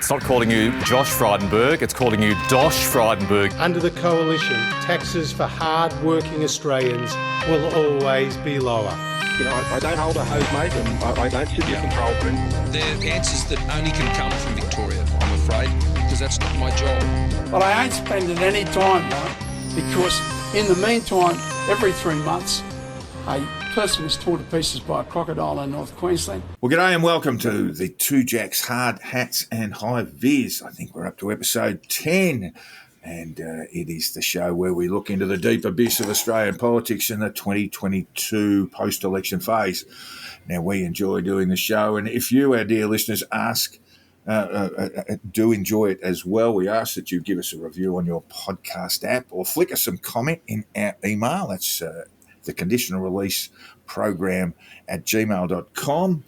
It's not calling you Josh Frydenberg, it's calling you Dosh Frydenberg. Under the Coalition, taxes for hard-working Australians will always be lower. You know, I don't hold a hose, mate, and I don't sit in the control room. They're answers that only can come from Victoria, I'm afraid, because that's not my job. But I ain't spending any time, though, because in the meantime, every 3 months, a person was torn to pieces by a crocodile in North Queensland. Well, g'day and welcome to the Two Jacks Hard Hats and Hi Viz. I think we're up to episode 10, and it is the show where we look into the deep abyss of Australian politics in the 2022 post-election phase. Now, we enjoy doing the show, and if you, our dear listeners, do enjoy it as well, we ask that you give us a review on your podcast app or flick us some comment in our email. That's the Conditional Release Program at gmail.com.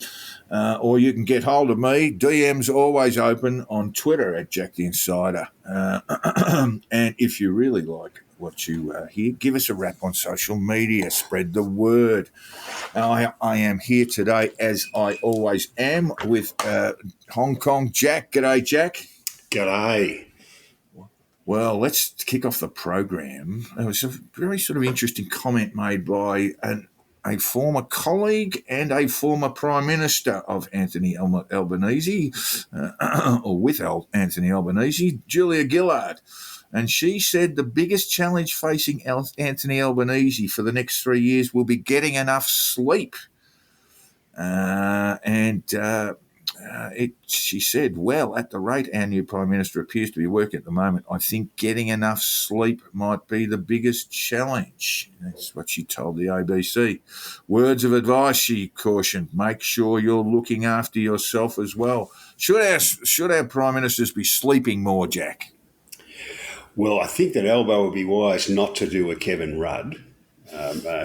Or you can get hold of me. DM's always open on Twitter at Jack the Insider. And if you really like what you hear, give us a rap on social media. Spread the word. I am here today, as I always am, with Hong Kong Jack. G'day, Jack. G'day. Well, let's kick off the program. There was a very sort of interesting comment made by a former colleague and a former Prime Minister of Anthony Albanese, or with Anthony Albanese, Julias Gillard. And she said the biggest challenge facing Anthony Albanese for the next 3 years will be getting enough sleep. She said, well, at the rate our new Prime Minister appears to be working at the moment, I think getting enough sleep might be the biggest challenge. That's what she told the ABC. Words of advice, she cautioned, make sure you're looking after yourself as well. Should our Prime Ministers be sleeping more, Jack? Well, I think that Albo would be wise not to do a Kevin Rudd,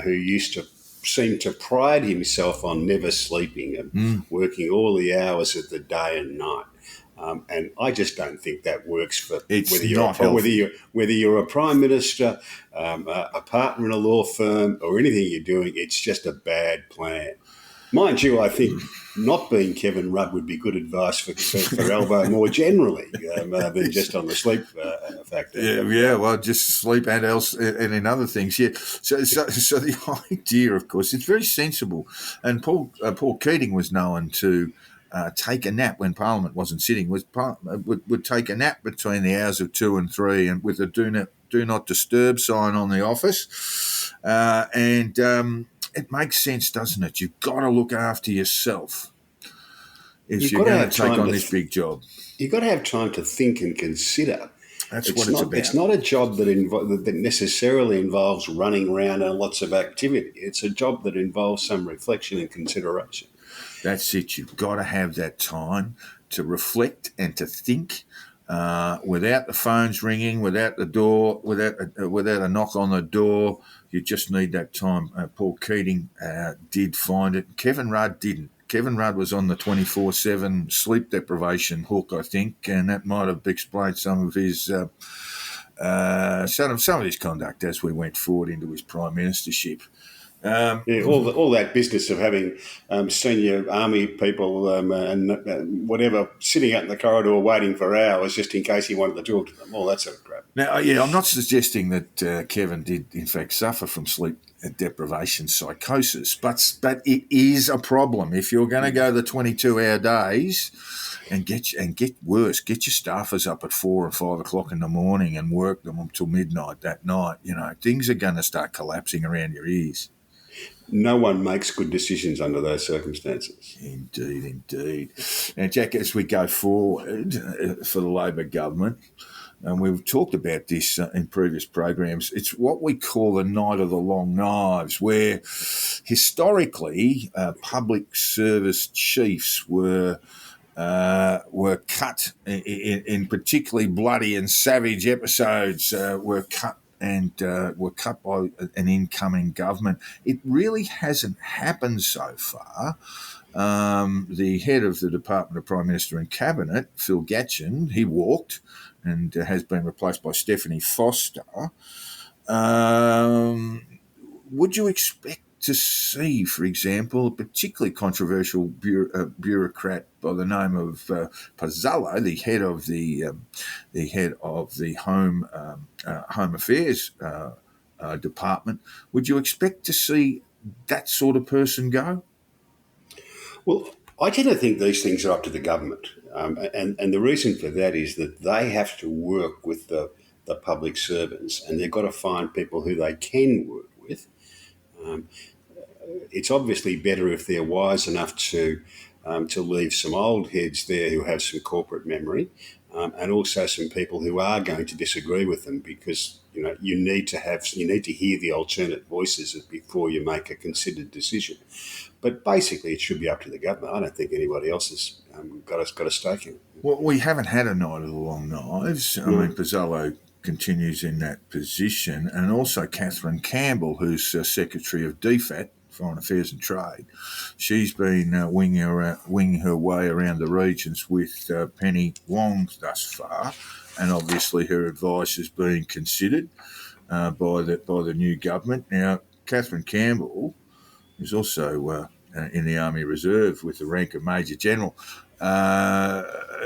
who used to seem to pride himself on never sleeping and working all the hours of the day and night. And I just don't think that works for whether you're a Prime Minister, a partner in a law firm or anything you're doing. It's just a bad plan. Mind you, I think not being Kevin Rudd would be good advice for Albo more generally than just on the sleep factor. Well, just sleep and in other things. Yeah. So the idea, of course, it's very sensible. And Paul Keating was known to take a nap when Parliament wasn't sitting. Would take a nap between the hours of 2 and 3, and with a do not disturb sign on the office. It makes sense, doesn't it? You've got to look after yourself if you're going to take on this big job. You've got to have time to think and consider. That's what it's about. It's not a job that necessarily involves running around and lots of activity. It's a job that involves some reflection and consideration. That's it. You've got to have that time to reflect and to think without the phones ringing, without the door, without a knock on the door. You just need that time. Paul Keating did find it. Kevin Rudd didn't. Kevin Rudd was on the 24/7 sleep deprivation hook, I think, and that might have explained some of his conduct as we went forward into his prime ministership. All that business of having senior army people and whatever sitting out in the corridor waiting for hours just in case he wanted to talk to them, all that sort of crap. Now, I'm not suggesting that Kevin did in fact suffer from sleep deprivation psychosis, but it is a problem. If you're going to go the 22-hour days and get worse, get your staffers up at 4 or 5 o'clock in the morning and work them until midnight that night, things are going to start collapsing around your ears. No one makes good decisions under those circumstances. Indeed. Now, Jack, as we go forward for the Labor government, and we've talked about this in previous programs, it's what we call the night of the long knives, where historically public service chiefs were cut in particularly bloody and savage episodes, were cut by an incoming government. It really hasn't happened so far. The head of the Department of Prime Minister and Cabinet, Phil Gatchin, he walked and has been replaced by Stephanie Foster. Would you expect to see, for example, a particularly controversial bureaucrat by the name of Pizzullo, the head of the Home Affairs Department? Would you expect to see that sort of person go? Well, I tend to think these things are up to the government. And the reason for that is that they have to work with the public servants, and they've got to find people who they can work with. It's obviously better if they're wise enough to leave some old heads there who have some corporate memory, and also some people who are going to disagree with them, because you need to hear the alternate voices before you make a considered decision. But basically, it should be up to the government. I don't think anybody else has got a stake in it. Well, we haven't had a night of the long knives. I mean, Pizzullo continues in that position, and also Catherine Campbell, who's Secretary of DFAT, Foreign Affairs and Trade. She's been winging her way around the regions with Penny Wong thus far, and obviously her advice is being considered by the new government. Now, Catherine Campbell is also in the Army Reserve with the rank of Major General.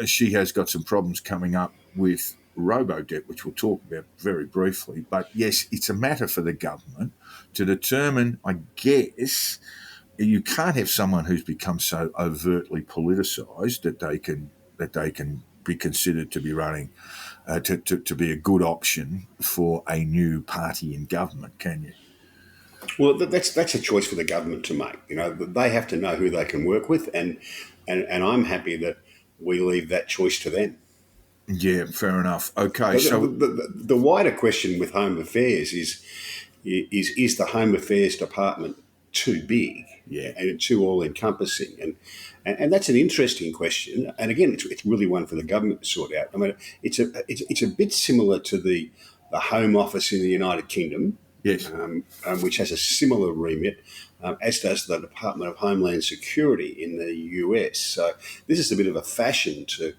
She has got some problems coming up with robo-debt, which we'll talk about very briefly. But yes, it's a matter for the government to determine, I guess. You can't have someone who's become so overtly politicised that they can be considered to be running, to be a good option for a new party in government, can you? Well, that's a choice for the government to make. They have to know who they can work with, and I'm happy that we leave that choice to them. Yeah, fair enough. Okay, so the wider question with Home Affairs is the Home Affairs Department too big? Yeah, and too all-encompassing? And that's an interesting question. And again, it's really one for the government to sort out. I mean, it's a bit similar to the Home Office in the United Kingdom. Yes, which has a similar remit, as does the Department of Homeland Security in the US. So this is a bit of a fashion to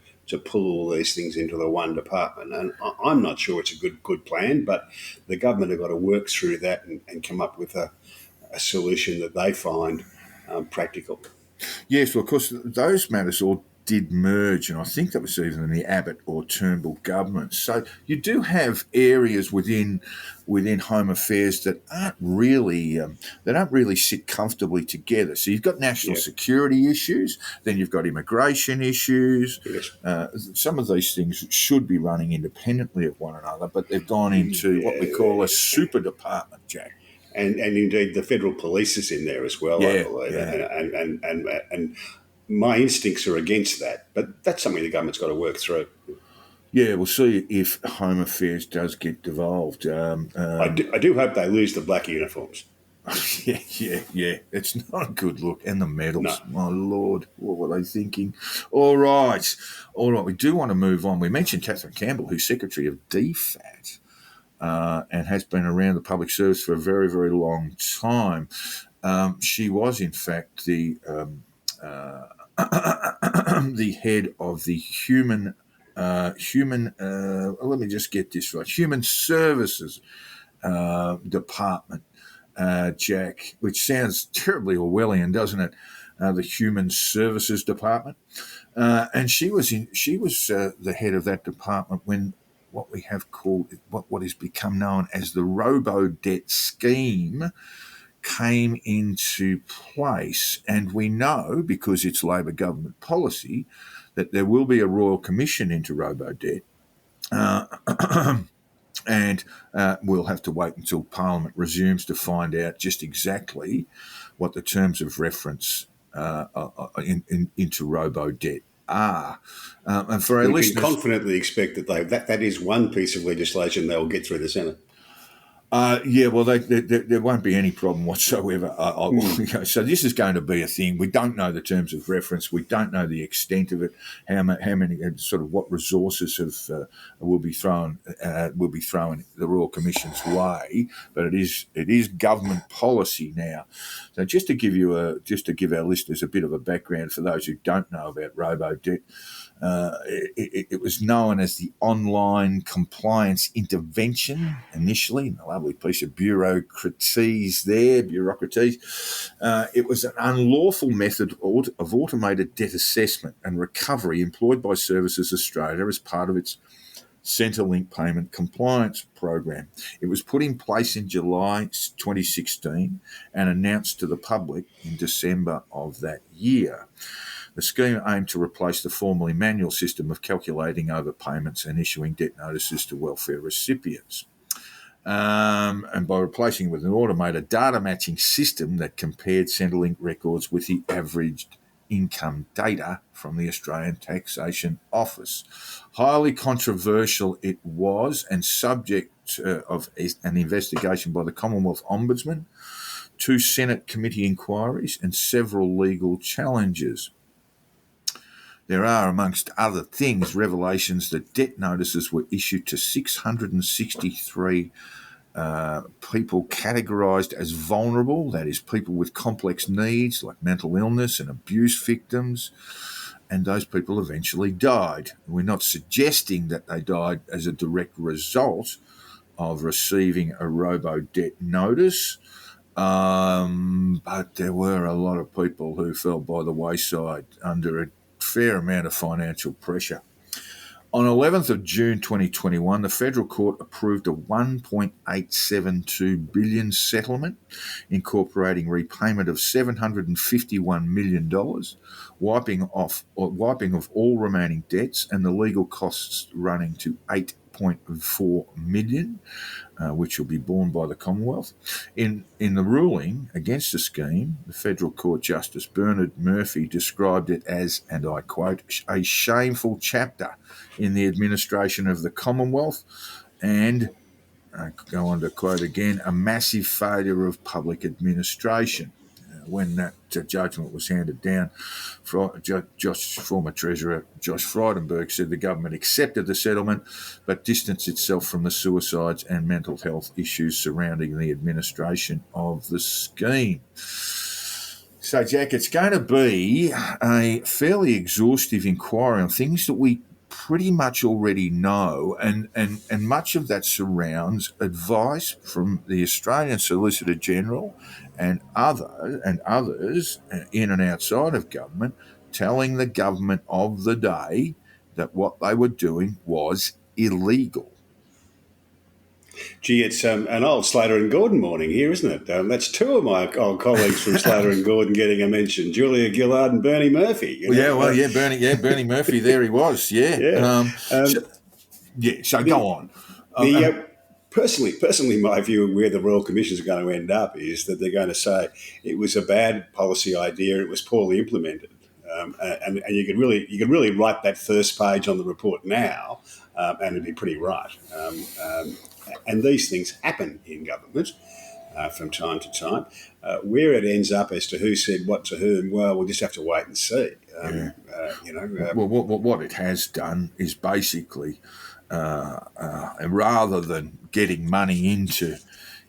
pull all these things into the one department. And I'm not sure it's a good plan, but the government have got to work through that and come up with a solution that they find practical. Yes, well, of course, those matters all did merge, and I think that was even in the Abbott or Turnbull government. So you do have areas within Home Affairs that aren't really they don't really sit comfortably together. So you've got national security issues, then you've got immigration issues. Yes. Some of these things should be running independently of one another, but they've gone into what we call a super department, Jack. And indeed, the federal police is in there as well, I believe. Yeah. And my instincts are against that, but that's something the government's got to work through. Yeah, we'll see if Home Affairs does get devolved. I do hope they lose the black uniforms. Yeah. It's not a good look. And the medals. No. My Lord, what were they thinking? All right. We do want to move on. We mentioned Catherine Campbell, who's Secretary of DFAT and has been around the public service for a very, very long time. She was, in fact, the head of the human let me just get this right, Human Services Department, Jack, which sounds terribly Orwellian, doesn't it? The Human Services Department, and she was the head of that department when what we have called what has become known as the robo-debt scheme came into place. And we know, because it's Labor government policy, that there will be a royal commission into robo-debt, and we'll have to wait until Parliament resumes to find out just exactly what the terms of reference into robo-debt are. And for our listeners, can confidently expect that that is one piece of legislation they will get through the Senate. Well, there won't be any problem whatsoever. So this is going to be a thing. We don't know the terms of reference. We don't know the extent of it. How many sort of what resources will be thrown the Royal Commission's way. But it is government policy now. So just to give our listeners a bit of a background for those who don't know about robo-debt. It was known as the Online Compliance Intervention initially, a lovely piece of bureaucraties there, It was an unlawful method of automated debt assessment and recovery employed by Services Australia as part of its Centrelink Payment Compliance Program. It was put in place in July 2016 and announced to the public in December of that year. The scheme aimed to replace the formerly manual system of calculating overpayments and issuing debt notices to welfare recipients. And by replacing it with an automated data matching system that compared Centrelink records with the averaged income data from the Australian Taxation Office. Highly controversial it was and subject of an investigation by the Commonwealth Ombudsman, 2 Senate committee inquiries and several legal challenges. There are, amongst other things, revelations that debt notices were issued to 663 people categorised as vulnerable, that is, people with complex needs like mental illness and abuse victims, and those people eventually died. We're not suggesting that they died as a direct result of receiving a robo-debt notice, but there were a lot of people who fell by the wayside under a fair amount of financial pressure. On 11th of June 2021, the Federal Court approved a $1.872 billion settlement incorporating repayment of $751 million, wiping off all remaining debts and the legal costs running to $8.4 million, which will be borne by the Commonwealth. In the ruling against the scheme, the Federal Court Justice Bernard Murphy described it as, and I quote, a shameful chapter in the administration of the Commonwealth and, I go on to quote again, a massive failure of public administration. When that judgment was handed down, former Treasurer Josh Frydenberg said the government accepted the settlement but distanced itself from the suicides and mental health issues surrounding the administration of the scheme. So, Jack, it's going to be a fairly exhaustive inquiry on things that we pretty much already know, and much of that surrounds advice from the Australian Solicitor General and others in and outside of government telling the government of the day that what they were doing was illegal. Gee, it's an old Slater and Gordon morning here, isn't it? That's 2 of my old colleagues from Slater and Gordon getting a mention: Julias Gillard and Bernie Murphy. Bernie Murphy. There he was. Yeah. So go on. Personally, my view of where the Royal Commissions are going to end up is that they're going to say it was a bad policy idea, it was poorly implemented, and you could really write that first page on the report now, and it'd be pretty right. And these things happen in government from time to time. Where it ends up as to who said what to whom, well, we'll just have to wait and see. What it has done is basically, rather than getting money into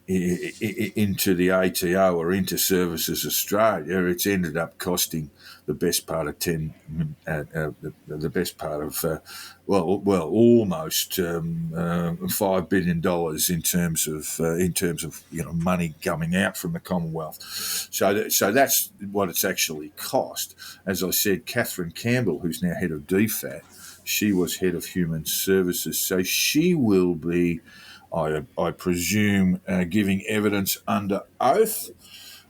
the ATO or into Services Australia, it's ended up costing the best part of almost $5 billion in terms of money coming out from the Commonwealth. So that's what it's actually cost. As I said, Catherine Campbell, who's now head of DFAT, she was head of Human Services, so she will be, I presume, giving evidence under oath.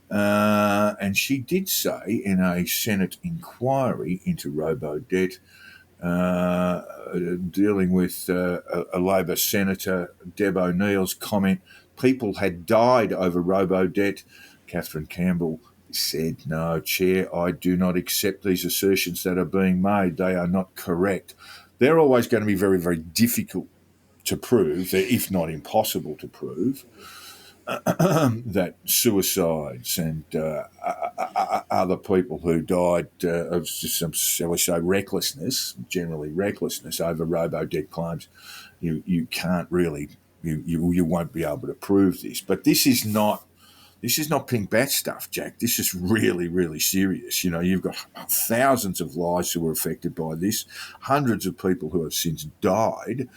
And she did say in a Senate inquiry into robo-debt, dealing with a Labor Senator, Deb O'Neill's comment, people had died over robo-debt. Catherine Campbell said, "No, Chair, I do not accept these assertions that are being made. They are not correct." They're always going to be very, very difficult to prove, if not impossible to prove, that suicides and other people who died of some, shall we say, generally recklessness over robo-debt claims, you can't really, you won't be able to prove this. But this is not This is not pink bat stuff, Jack. This is really, really serious. You've got thousands of lives who were affected by this, hundreds of people who have since died,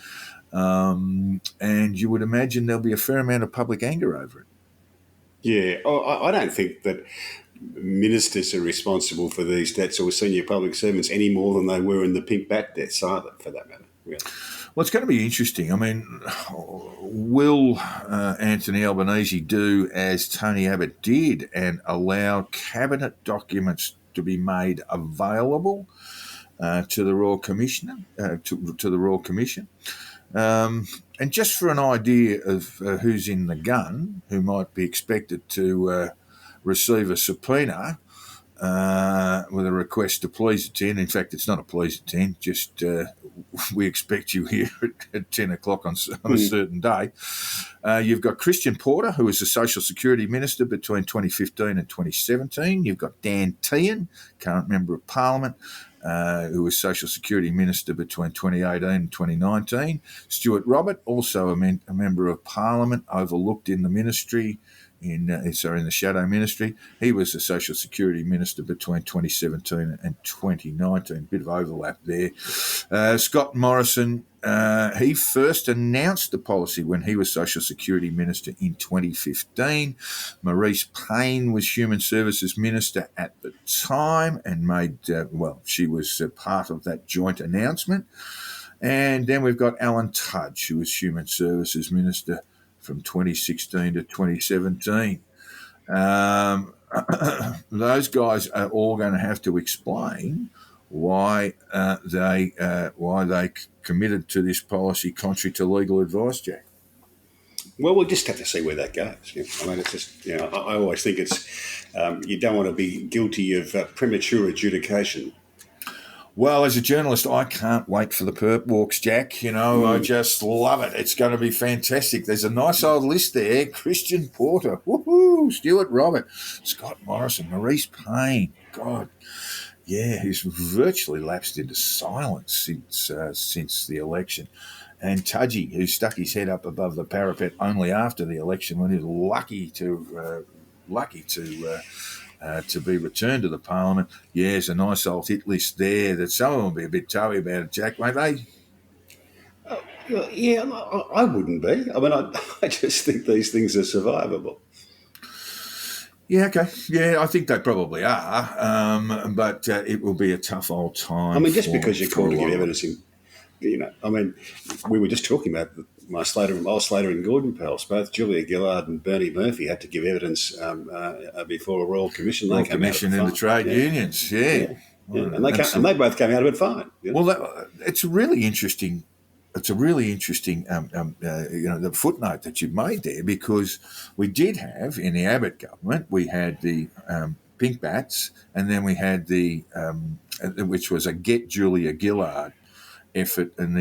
and you would imagine there'll be a fair amount of public anger over it. Yeah, I don't think that ministers are responsible for these deaths or senior public servants any more than they were in the pink bat deaths either, for that matter. Really. Well, it's going to be interesting. I mean, will Anthony Albanese do as Tony Abbott did and allow cabinet documents to be made available to the Royal Commissioner, to the Royal Commission? And just for an idea of who's in the gun, who might be expected to receive a subpoena with a request to please attend. In fact, it's not a please attend, just we expect you here at 10 o'clock on a certain day. You've got Christian Porter, who was the Social Security Minister between 2015 and 2017. You've got Dan Tehan, current Member of Parliament, who was Social Security Minister between 2018 and 2019. Stuart Robert, also a Member of Parliament, overlooked in the ministry, in the shadow ministry. He was the Social Security Minister between 2017 and 2019. Bit of overlap there. Scott Morrison, he first announced the policy when he was Social Security Minister in 2015. Marise Payne was Human Services Minister at the time and made, she was part of that joint announcement. And then we've got Alan Tudge, who was Human Services Minister from 2016 to 2017. Those guys are all going to have to explain why they committed to this policy contrary to legal advice, Jack. Well, we'll just have to see where that goes. I mean, it's just, I always think it's, you don't want to be guilty of premature adjudication. Well, as a journalist, I can't wait for the perp walks, Jack. I just love it. It's going to be fantastic. There's a nice old list there. Christian Porter, woohoo, Stuart Robert, Scott Morrison, Marise Payne. God, yeah, he's virtually lapsed into silence since the election. And Tudgy, who stuck his head up above the parapet only after the election when he was lucky to be returned to the Parliament. Yeah, there's a nice old hit list there that some of them will be a bit toey about it, Jack, won't they? Yeah, I wouldn't be. I mean, I just think these things are survivable. Yeah, okay. Yeah, I think they probably are, but it will be a tough old time. I mean, just because you're called to give evidence I mean, we were just talking about Miles Slater and Gordon pals. Both Julias Gillard and Bernie Murphy had to give evidence before a Royal Commission. Royal Commission in the trade unions, yeah. And they both came out of it fine. Well, it's a really interesting. It's a really interesting, the footnote that you made there, because we did have in the Abbott government, we had the pink bats, and then we had the which was a Get Julias Gillard effort, and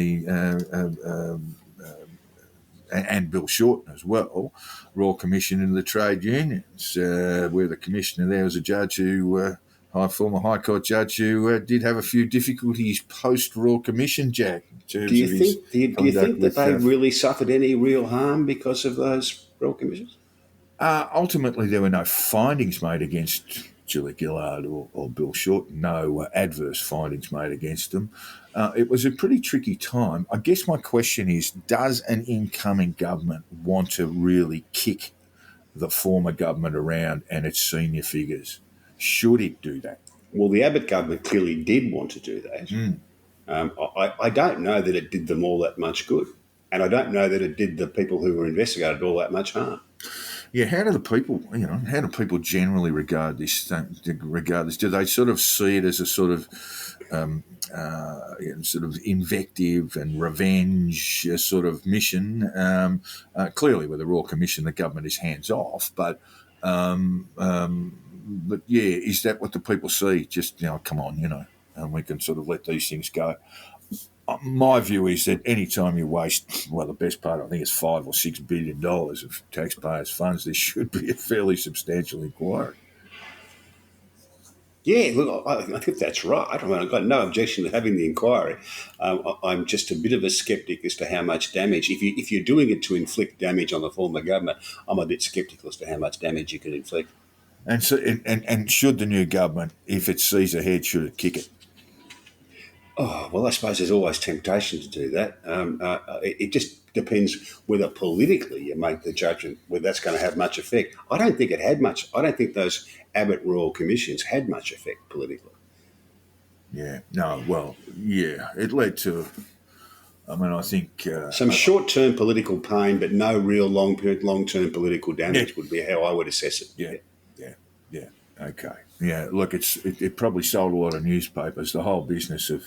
and Bill Shorten as well, Royal Commission into the trade unions, where the commissioner there was a judge who, former High Court judge who did have a few difficulties post Royal Commission, Jack. Do you think that they really suffered any real harm because of those Royal Commissions? Ultimately, there were no findings made against Julias Gillard or Bill Shorten, no adverse findings made against them. It was a pretty tricky time. I guess my question is, does an incoming government want to really kick the former government around and its senior figures? Should it do that? Well, the Abbott government clearly did want to do that. I don't know that it did them all that much good, and I don't know that it did the people who were investigated all that much harm. Yeah, how do people generally regard this? Do they sort of see it as a sort of invective and revenge sort of mission? Clearly, with the Royal Commission, the government is hands off, but yeah, is that what the people see? Just come on, and we can sort of let these things go. My view is that any time you waste, the best part, I think it's $5 or $6 billion of taxpayers' funds, there should be a fairly substantial inquiry. Yeah, look, I think that's right. I mean, I've got no objection to having the inquiry. I'm just a bit of a sceptic as to how much damage. If you're doing it to inflict damage on the former government, I'm a bit sceptical as to how much damage you can inflict. And so, and should the new government, if it sees ahead, should it kick it? Oh, well, I suppose there's always temptation to do that. It just depends whether politically you make the judgment whether that's going to have much effect. I don't think it had much. I don't think those Abbott Royal Commissions had much effect politically. Yeah. No. Well. Yeah. It led to. I mean, I think Some short-term political pain, but no real long-term political damage would be how I would assess it. Yeah. Okay. Yeah. Look, it probably sold a lot of newspapers. The whole business of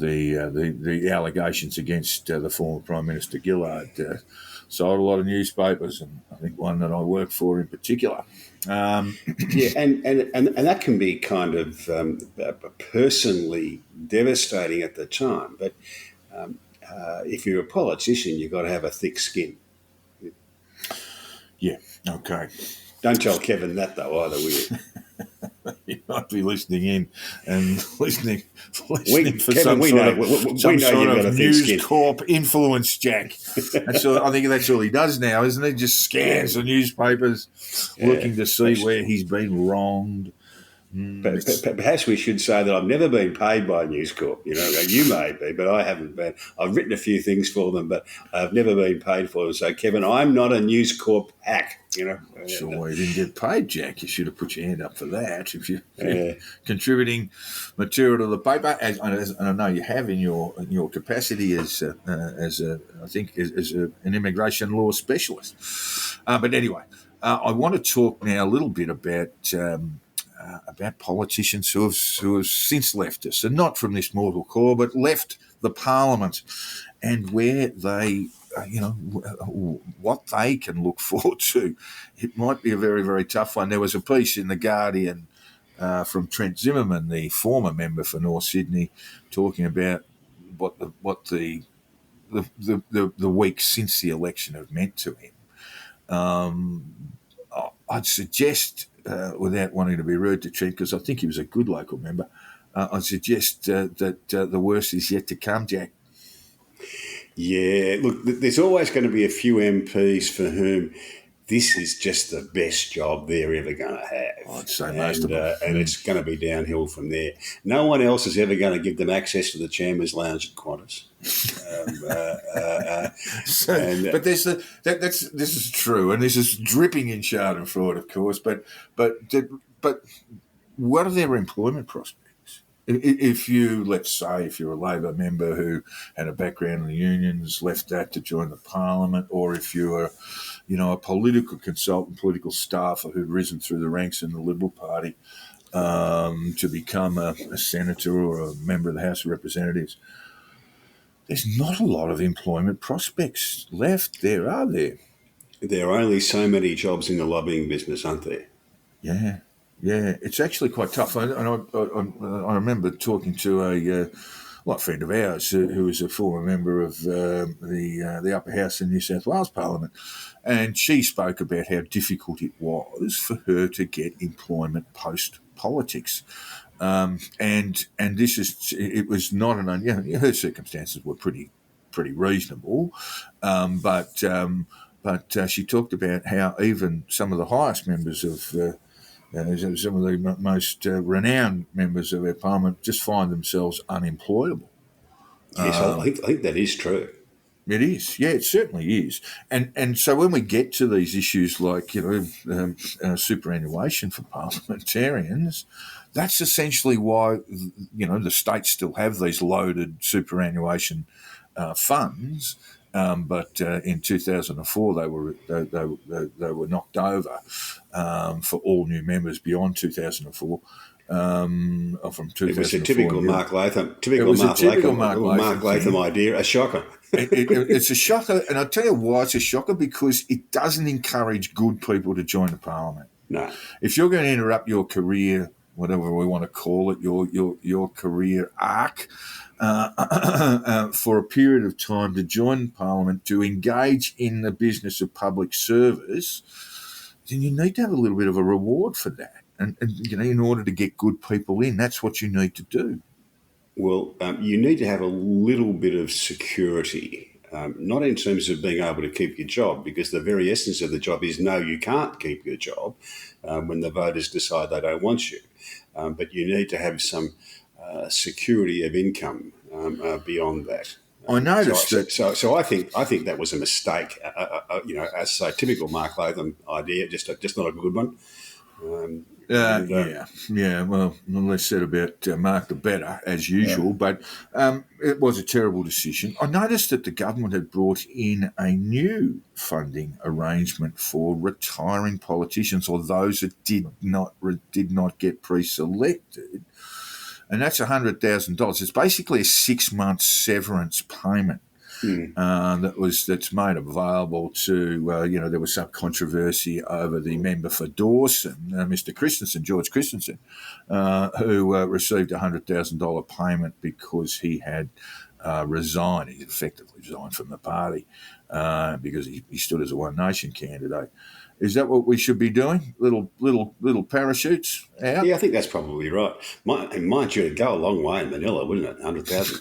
the allegations against the former Prime Minister Gillard sold a lot of newspapers, and I think one that I work for in particular. Yeah, and that can be kind of personally devastating at the time. But if you're a politician, you've got to have a thick skin. Yeah. Okay. Don't tell Kevin that though, either, will you? You might be listening in and listening for Kevin, some we sort know, of, we some know sort you've got a of thick News skin. Corp influence, Jack. I think that's all he does now, isn't he? Just scans the newspapers, looking to see where he's been wronged. But perhaps we should say that I've never been paid by News Corp. You know, you may be, but I haven't been. I've written a few things for them, but I've never been paid for them. So, Kevin, I'm not a News Corp hack. You know, Sure, you didn't get paid, Jack. You should have put your hand up for that if you're contributing material to the paper, and I know you have in your capacity as an immigration law specialist. But anyway, I want to talk now a little bit about politicians who have since left us, and not from this mortal core, but left the Parliament, and where they, what they can look forward to. It might be a very, very tough one. There was a piece in The Guardian from Trent Zimmerman, the former member for North Sydney, talking about what the weeks since the election have meant to him. I'd suggest, without wanting to be rude to Trent, because I think he was a good local member, I'd suggest that the worst is yet to come, Jack. Yeah, look, there's always going to be a few MPs for whom this is just the best job they're ever going to have. I'd say most of them. And it's going to be downhill from there. No one else is ever going to give them access to the Chairman's Lounge at Qantas. But this is true, and this is dripping in Schadenfreude, of course. But what are their employment prospects? If you're a Labor member who had a background in the unions, left that to join the Parliament, or if you're, a political consultant, political staffer who'd risen through the ranks in the Liberal Party to become a senator or a member of the House of Representatives, there's not a lot of employment prospects left there, are there? There are only so many jobs in the lobbying business, aren't there? Yeah, it's actually quite tough. I remember talking to a friend of ours who was a former member of the Upper House in New South Wales Parliament, and she spoke about how difficult it was for her to get employment post politics. And it was not her circumstances were pretty reasonable, but she talked about how even some of the highest members of some of the most renowned members of our Parliament just find themselves unemployable. Yes, I think that is true. It is, yeah, it certainly is. And so when we get to these issues like superannuation for parliamentarians, that's essentially why the states still have these loaded superannuation funds. But in 2004, they were knocked over for all new members beyond 2004. From 2004. It was a typical Mark Latham. Mark Latham idea. A shocker. It's a shocker, and I'll tell you why it's a shocker, because it doesn't encourage good people to join the Parliament. No. If you're going to interrupt your career, whatever we want to call it, your career arc, for a period of time to join Parliament, to engage in the business of public service, then you need to have a little bit of a reward for that. And in order to get good people in, that's what you need to do. Well, you need to have a little bit of security, not in terms of being able to keep your job, because the very essence of the job is no, you can't keep your job when the voters decide they don't want you. But you need to have some security of income beyond that. I noticed that. So I think that was a mistake. As a typical Mark Latham idea, just not a good one. Well, less said about Mark the better, as usual, but it was a terrible decision. I noticed that the government had brought in a new funding arrangement for retiring politicians or those that did not get pre-selected, and that's $100,000. It's basically a 6-month severance payment. That's made available to, there was some controversy over the member for Dawson, Mr. Christensen, George Christensen, who received a $100,000 payment because he had resigned. He effectively resigned from the party because he stood as a One Nation candidate. Is that what we should be doing? Little parachutes out? Yeah, I think that's probably right. Mind you, it'd go a long way in Manila, wouldn't it? 100,000.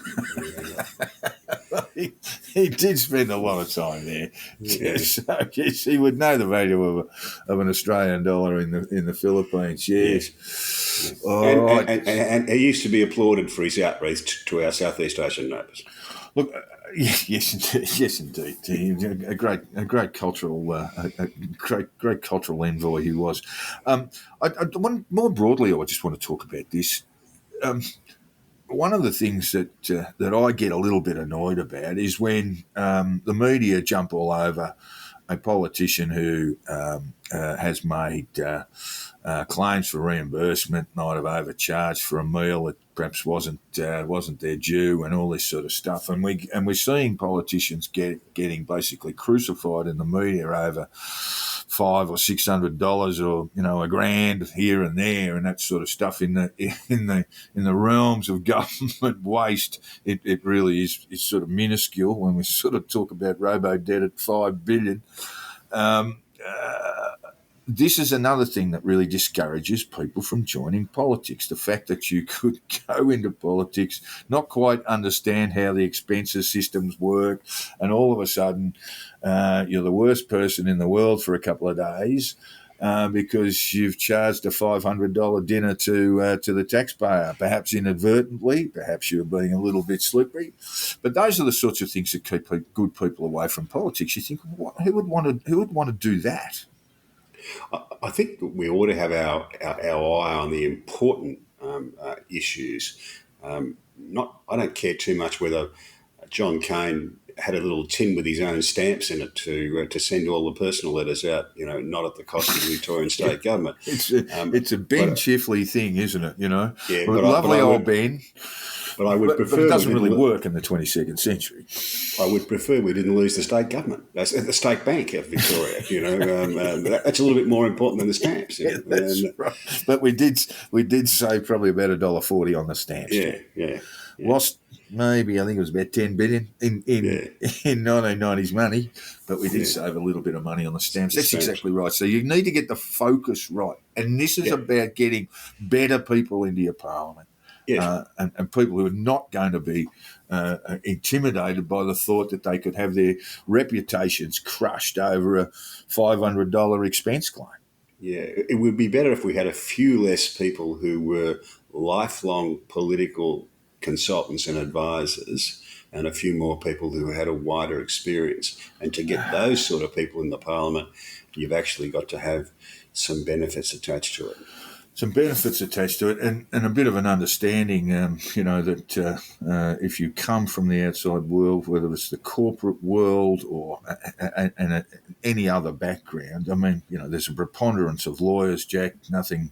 He did spend a lot of time there. Yeah. So yes, he would know the value of an Australian dollar in the Philippines. Yes. Yes. And he used to be applauded for his outreach to our Southeast Asian neighbours. Look, yes, indeed. A great cultural, great cultural envoy he was. More broadly, I just want to talk about this. One of the things that I get a little bit annoyed about is when the media jump all over a politician who has made claims for reimbursement, might have overcharged for a meal that perhaps wasn't their due, and all this sort of stuff. And we're seeing politicians getting basically crucified in the media over $500 or $600 or $1,000 here and there and that sort of stuff in the realms of government waste. It really is sort of minuscule when we sort of talk about robo debt at $5 billion. This is another thing that really discourages people from joining politics. The fact that you could go into politics, not quite understand how the expenses systems work, and all of a sudden you're the worst person in the world for a couple of days because you've charged a $500 dinner to the taxpayer, perhaps inadvertently, perhaps you're being a little bit slippery. But those are the sorts of things that keep good people away from politics. You think, who would want to do that? I think we ought to have our eye on the important issues. I don't care too much whether John Cain had a little tin with his own stamps in it to send all the personal letters out, not at the cost of the Victorian state government. It's a Ben Chifley thing, isn't it? Yeah, lovely old Ben. But I would prefer. But it doesn't really work in the 22nd century. I would prefer we didn't lose the state government, that's the state bank of Victoria. That's a little bit more important than the stamps. Yeah, that's right. But we did save probably about $1.40 on the stamps. Yeah. Lost maybe, I think it was about $10 billion in 1990s money, but we did save a little bit of money on the stamps. That's exactly right. So you need to get the focus right, and this is about getting better people into your parliament. Yes. And people who are not going to be intimidated by the thought that they could have their reputations crushed over a $500 expense claim. Yeah, it would be better if we had a few less people who were lifelong political consultants and advisors and a few more people who had a wider experience. And to get those sort of people in the parliament, you've actually got to have some benefits attached to it. Some benefits attached to it, and a bit of an understanding, that if you come from the outside world, whether it's the corporate world or any other background, I mean, there's a preponderance of lawyers, Jack, nothing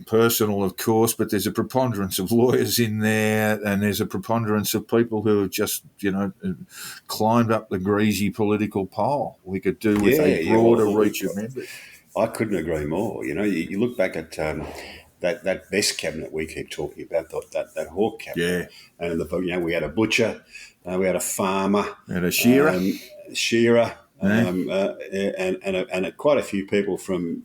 personal, of course, but there's a preponderance of lawyers in there, and there's a preponderance of people who have just, climbed up the greasy political pole. We could do with a broader reach of members. I couldn't agree more. You look back at that best cabinet we keep talking about, that Hawke cabinet. Yeah. And we had a butcher, we had a farmer. And a shearer. Quite a few people from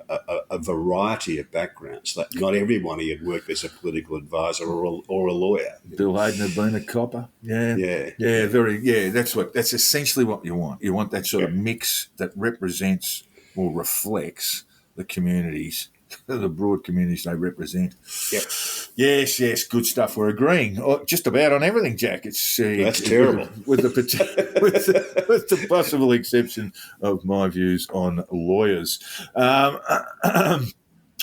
a variety of backgrounds. Like not everybody had worked as a political advisor or a lawyer. Bill Hayden had been a copper. Yeah. That's essentially what you want. You want that sort of mix that represents or reflects the communities, the broad communities they represent. Yep. Yes, good stuff. We're agreeing just about on everything, Jack. It's that's terrible, with the possible exception of my views on lawyers.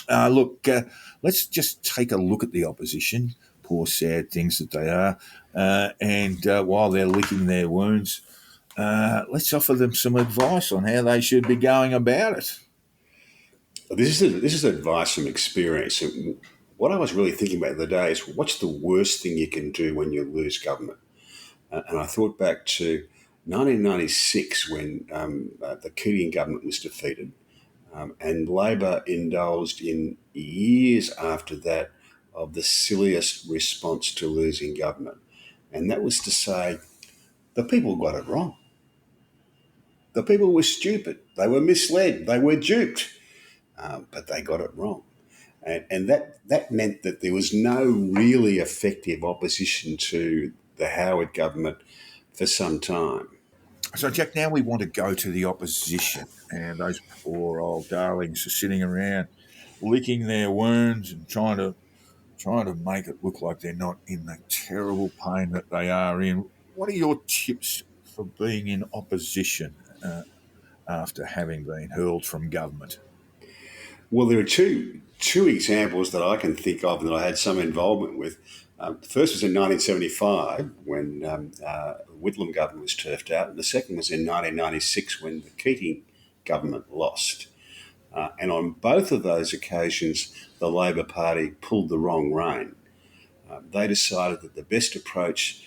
Look, let's just take a look at the opposition. Poor, sad things that they are, and while they're licking their wounds, let's offer them some advice on how they should be going about it. This is advice from experience. What I was really thinking about the other day is what's the worst thing you can do when you lose government? And I thought back to 1996 when the Keating government was defeated, and Labor indulged in years after that of the silliest response to losing government. And that was to say, the people got it wrong. The people were stupid. They were misled. They were duped. But they got it wrong. And that meant that there was no really effective opposition to the Howard government for some time. So, Jack, now we want to go to the opposition, and those poor old darlings are sitting around licking their wounds and trying to make it look like they're not in the terrible pain that they are in. What are your tips for being in opposition after having been hurled from government? Well, there are two examples that I can think of that I had some involvement with. The first was in 1975 when the Whitlam government was turfed out, and the second was in 1996 when the Keating government lost. And on both of those occasions, the Labor Party pulled the wrong rein. They decided that the best approach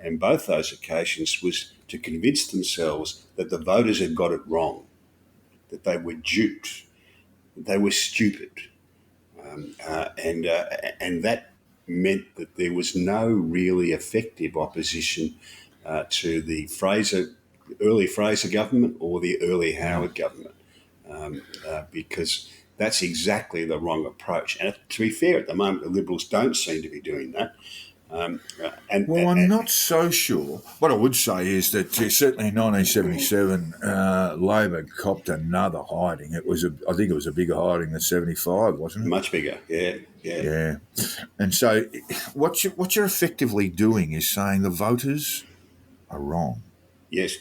in both those occasions was to convince themselves that the voters had got it wrong, that they were duped, they were stupid. And that meant that there was no really effective opposition to the early Fraser government or the early Howard government, because that's exactly the wrong approach. And to be fair, at the moment, the Liberals don't seem to be doing that. I'm not so sure. What I would say is that certainly in 1977, Labor copped another hiding. I think it was a bigger hiding than 75, wasn't it? Much bigger, yeah. And so, what you're effectively doing is saying the voters are wrong. Yes,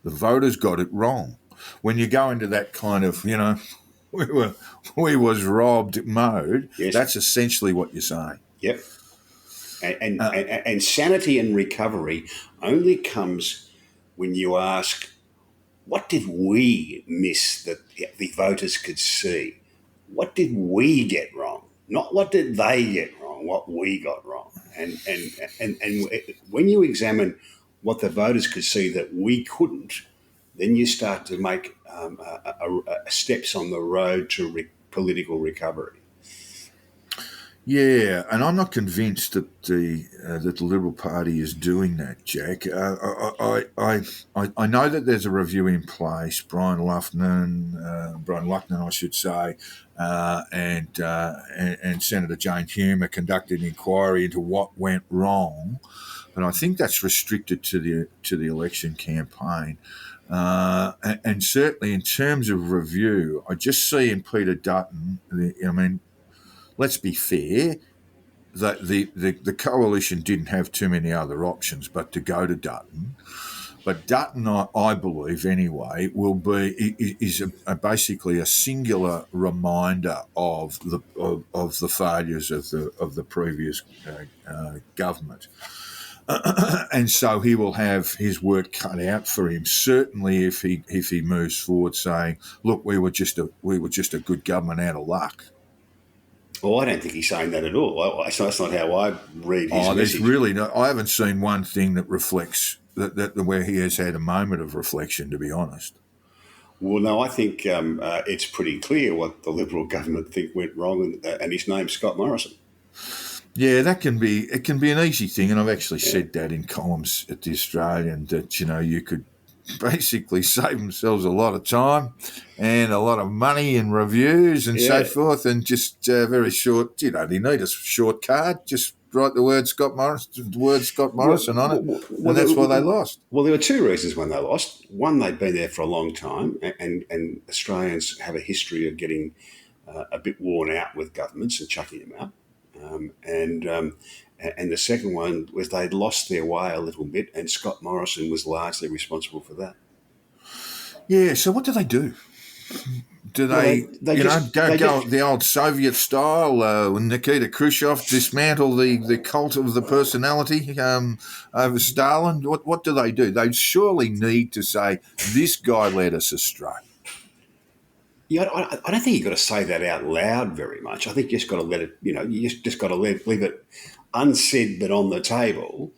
the voters got it wrong. When you go into that kind of, we was robbed mode, yes, that's essentially what you're saying. Yep. And sanity and recovery only comes when you ask, what did we miss that the voters could see? What did we get wrong? Not what did they get wrong, what we got wrong. And when you examine what the voters could see that we couldn't, then you start to make steps on the road to political recovery. Yeah, and I'm not convinced that the Liberal Party is doing that, Jack. I know that there's a review in place. Brian Lucknon, I should say, and Senator Jane Hume conducted an inquiry into what went wrong, but I think that's restricted to the election campaign. And certainly in terms of review, I just see in Peter Dutton, let's be fair, that the coalition didn't have too many other options but to go to Dutton. But Dutton, I believe anyway, is basically a singular reminder of the failures of the previous government. And so he will have his work cut out for him. Certainly, if he moves forward, saying, "Look, we were just a good government out of luck." Oh, I don't think he's saying that at all. That's not how I read his message. There's really no. I haven't seen one thing that reflects that where he has had a moment of reflection. To be honest. Well, no, I think it's pretty clear what the Liberal government think went wrong, and his name's Scott Morrison. Yeah, it can be an easy thing, and I've actually said that in columns at the Australian that you could basically save themselves a lot of time and a lot of money and reviews and so forth, and just very short. You don't need a short card. Just write the word Scott Morrison on it, and that's why they lost. Well, there were two reasons when they lost. One, they'd been there for a long time, and Australians have a history of getting a bit worn out with governments and chucking them out. And the second one was they'd lost their way a little bit, and Scott Morrison was largely responsible for that. Yeah, so what do they do? Do they go the old Soviet style when Nikita Khrushchev dismantle the cult of the personality over Stalin? What do? They surely need to say, this guy led us astray. Yeah, I don't think you've got to say that out loud very much. I think you just got to let it, you just got to leave it unsaid but on the table.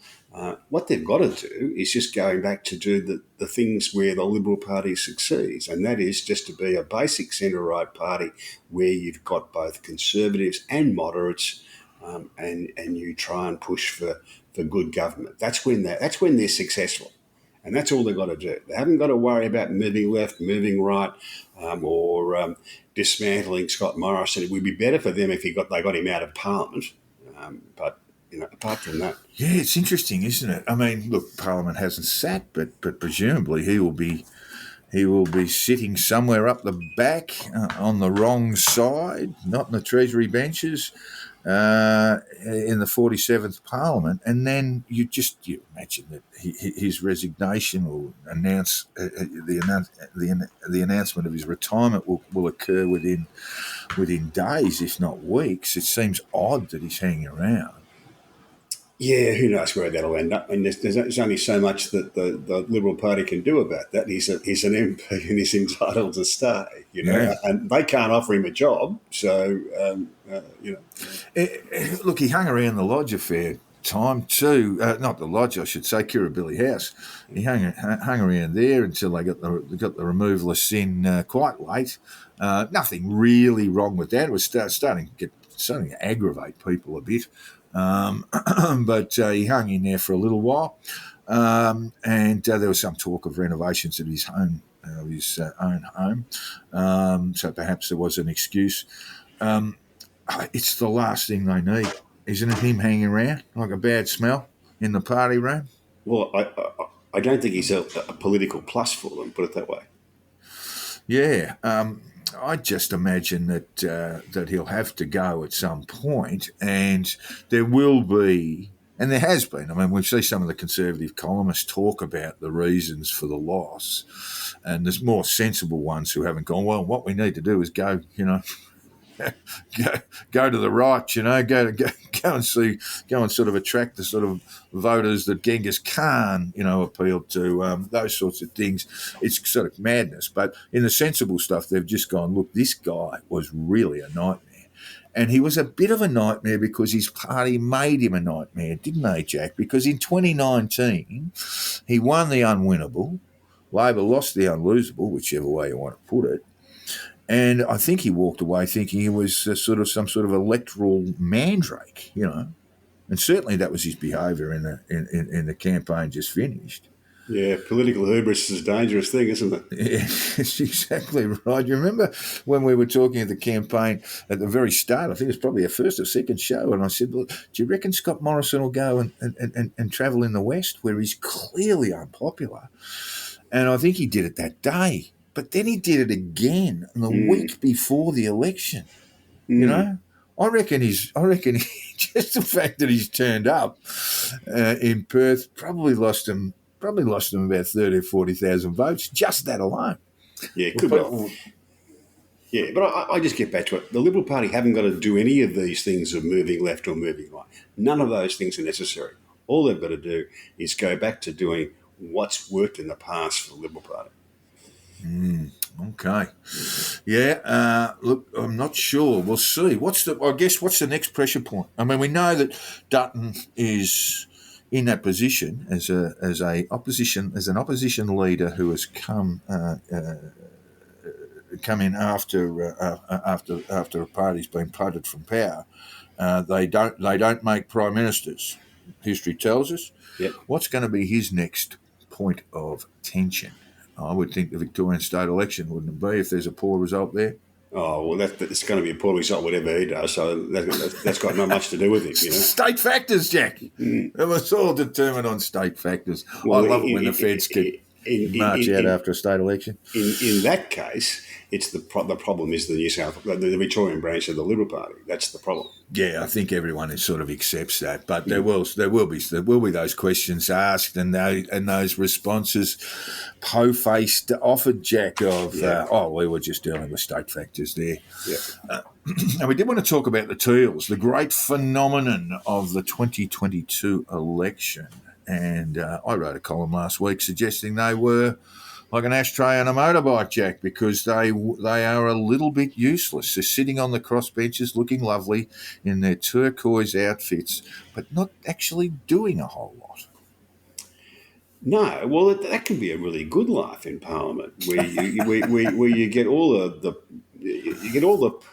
What they've got to do is just going back to do the things where the Liberal Party succeeds, and that is just to be a basic centre-right party where you've got both conservatives and moderates, and you try and push for good government. That's when they're successful. And that's all they've got to do. They haven't got to worry about moving left, moving right, or dismantling Scott Morrison. It would be better for them if they got him out of Parliament. But apart from that, yeah, it's interesting, isn't it? I mean, look, Parliament hasn't sat, but presumably he will be sitting somewhere up the back on the wrong side, not in the Treasury benches, in the 47th Parliament, and then you imagine that his resignation will announce the announcement of his retirement will occur within days, if not weeks. It seems odd that he's hanging around. Yeah, who knows where that'll end up? And there's only so much that the Liberal Party can do about that. He's an MP and he's entitled to stay, Yeah. And they can't offer him a job. So, Look, he hung around the Lodge a fair time too. Not the Lodge, I should say, Kirribilli House. He hung around there until they got the removalists in quite late. Nothing really wrong with that. It was starting to aggravate people a bit. But he hung in there for a little while, and there was some talk of renovations of his own home. So perhaps there was an excuse. It's the last thing they need, isn't it? Him hanging around like a bad smell in the party room. Well, I don't think he's a political plus for them. Put it that way. Yeah. I just imagine that he'll have to go at some point, and there will be, and there has been. I mean, we see some of the conservative columnists talk about the reasons for the loss, and there's more sensible ones who haven't gone, well, what we need to do is go to the right, go and sort of attract the sort of voters that Genghis Khan, appealed to, those sorts of things. It's sort of madness. But in the sensible stuff, they've just gone, look, this guy was really a nightmare. And he was a bit of a nightmare because his party made him a nightmare, didn't they, Jack? Because in 2019, he won the unwinnable. Labor lost the unlosable, whichever way you want to put it. And I think he walked away thinking he was some sort of electoral mandrake, and certainly that was his behaviour in the campaign just finished. Yeah, political hubris is a dangerous thing, isn't it? Yeah, that's exactly right. You remember when we were talking at the campaign at the very start? I think it was probably a first or second show, and I said, "Well, do you reckon Scott Morrison will go and travel in the West, where he's clearly unpopular?" And I think he did it that day. But then he did it again the week before the election. I reckon just the fact that he's turned up in Perth probably lost him about 30 or 40,000 votes. Just that alone. Yeah, could be. Yeah, but I just get back to it. The Liberal Party haven't got to do any of these things of moving left or moving right. None of those things are necessary. All they've got to do is go back to doing what's worked in the past for the Liberal Party. Okay. Yeah. Look, I'm not sure. We'll see. What's the next pressure point? I mean, we know that Dutton is in that position as an opposition leader who has come in after a party's been punted from power. They don't make prime ministers. History tells us. Yep. What's going to be his next point of tension. I would think the Victorian state election, wouldn't it be, if there's a poor result there? Oh, well, it's going to be a poor result, whatever he does, so that's got not much to do with him, you know. State factors, Jack. It was all determined on state factors. Well, I love it when the feds can march out after a state election. In that case, it's the problem is the Victorian branch of the Liberal Party. That's the problem. Yeah, I think everyone sort of accepts that, but there will be those questions asked and those responses po-faced offered, Jack, of we were just dealing with state factors there. Yeah. And we did want to talk about the Teals, the great phenomenon of the 2022 election. And I wrote a column last week suggesting they were like an ashtray on a motorbike, Jack, because they are a little bit useless. They're sitting on the crossbenches looking lovely in their turquoise outfits, but not actually doing a whole lot. No, well, that can be a really good life in Parliament, where you get all the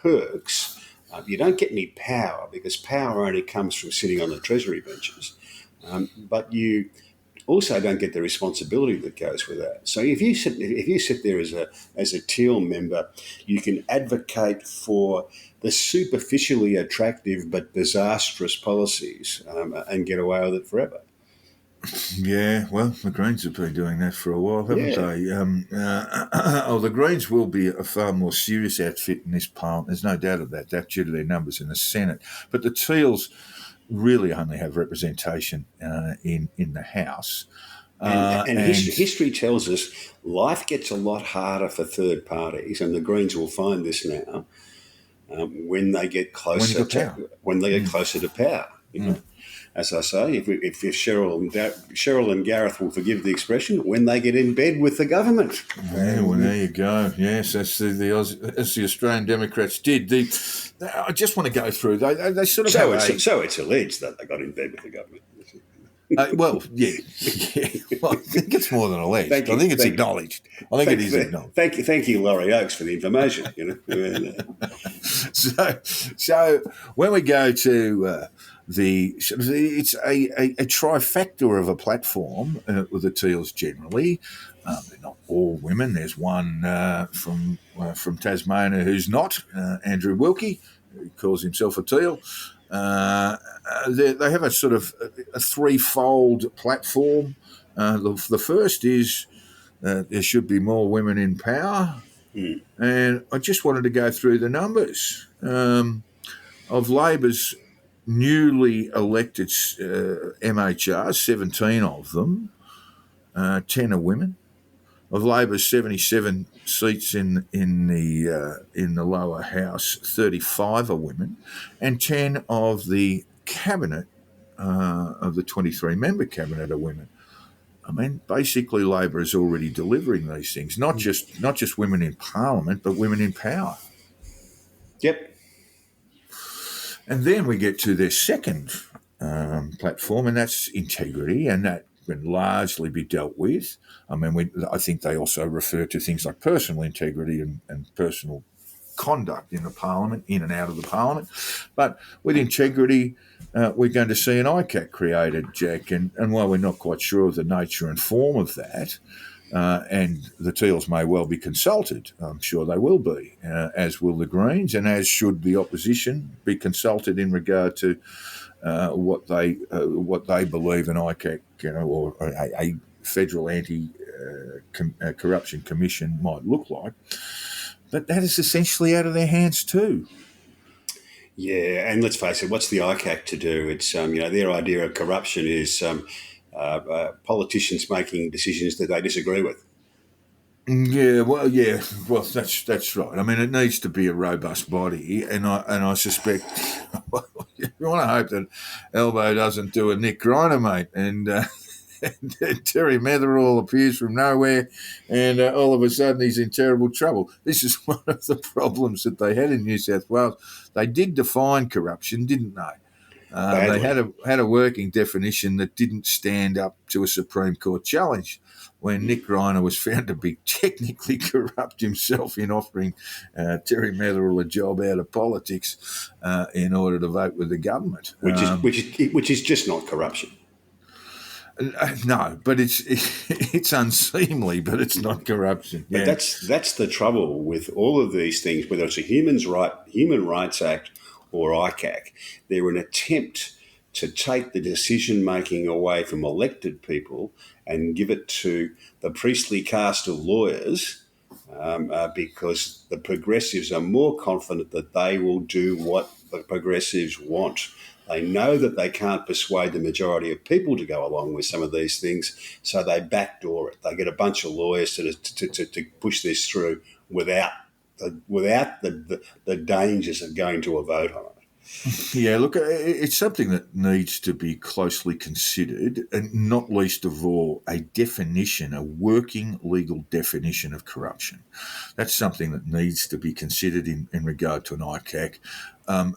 perks. You don't get any power because power only comes from sitting on the Treasury benches, but you also don't get the responsibility that goes with that. So if you sit there as a Teal member, you can advocate for the superficially attractive but disastrous policies and get away with it forever. Yeah, well, the Greens have been doing that for a while, haven't they? The Greens will be a far more serious outfit in this Parliament. There's no doubt of that due to their numbers in the Senate. But the Teals really only have representation in the House. History tells us life gets a lot harder for third parties, and the Greens will find this now when they get closer to power. You know? As I say, if Cheryl and Gareth will forgive the expression, when they get in bed with the government. Yeah, well, there you go. Yes, that's the Australian Democrats did. I just want to go through. They sort of so it's alleged that they got in bed with the government. Well, yeah. Well, I think it's more than alleged. I think it's acknowledged. I think it is acknowledged. Thank you, Laurie Oakes, for the information. You know. So when we go to it's a trifecta of a platform with the Teals generally. They're not all women. There's one from Tasmania who's not, Andrew Wilkie, who calls himself a Teal. They have a sort of a threefold platform. The first is there should be more women in power. And I just wanted to go through the numbers of Labor's newly elected MHRs, 17 of them, 10 are women. Of Labor's 77 seats in the lower house, 35 are women, and 10 of the cabinet of the 23-member cabinet are women. I mean, basically, Labor is already delivering these things. Not just women in Parliament, but women in power. Yep. And then we get to their second platform, and that's integrity, and that can largely be dealt with. I mean, I think they also refer to things like personal integrity and personal conduct in the Parliament, in and out of the Parliament. But with integrity, we're going to see an ICAC created, Jack, and while we're not quite sure of the nature and form of that, and the Teals may well be consulted. I'm sure they will be, as will the Greens, and as should the opposition be consulted in regard to what they believe an ICAC, or a federal anti-corruption commission might look like. But that is essentially out of their hands too. Yeah, and let's face it, what's the ICAC to do? It's their idea of corruption is politicians making decisions that they disagree with. Yeah, well, that's right. I mean, it needs to be a robust body, and I suspect you want to hope that Albo doesn't do a Nick Greiner, mate, and Terry Metherall appears from nowhere, and all of a sudden he's in terrible trouble. This is one of the problems that they had in New South Wales. They did define corruption, didn't they? They had a working definition that didn't stand up to a Supreme Court challenge when Nick Greiner was found to be technically corrupt himself in offering Terry Metherall a job out of politics in order to vote with the government. Which is just not corruption. No, but it's unseemly, but it's not corruption. But Yeah. that's the trouble with all of these things, whether it's a Human Rights Act or ICAC. They're an attempt to take the decision making away from elected people and give it to the priestly caste of lawyers, because the progressives are more confident that they will do what the progressives want. They know that they can't persuade the majority of people to go along with some of these things, so they backdoor it. They get a bunch of lawyers to push this through without the dangers of going to a vote on it. Yeah, look, it's something that needs to be closely considered, and not least of all, a working legal definition of corruption. That's something that needs to be considered in regard to an ICAC.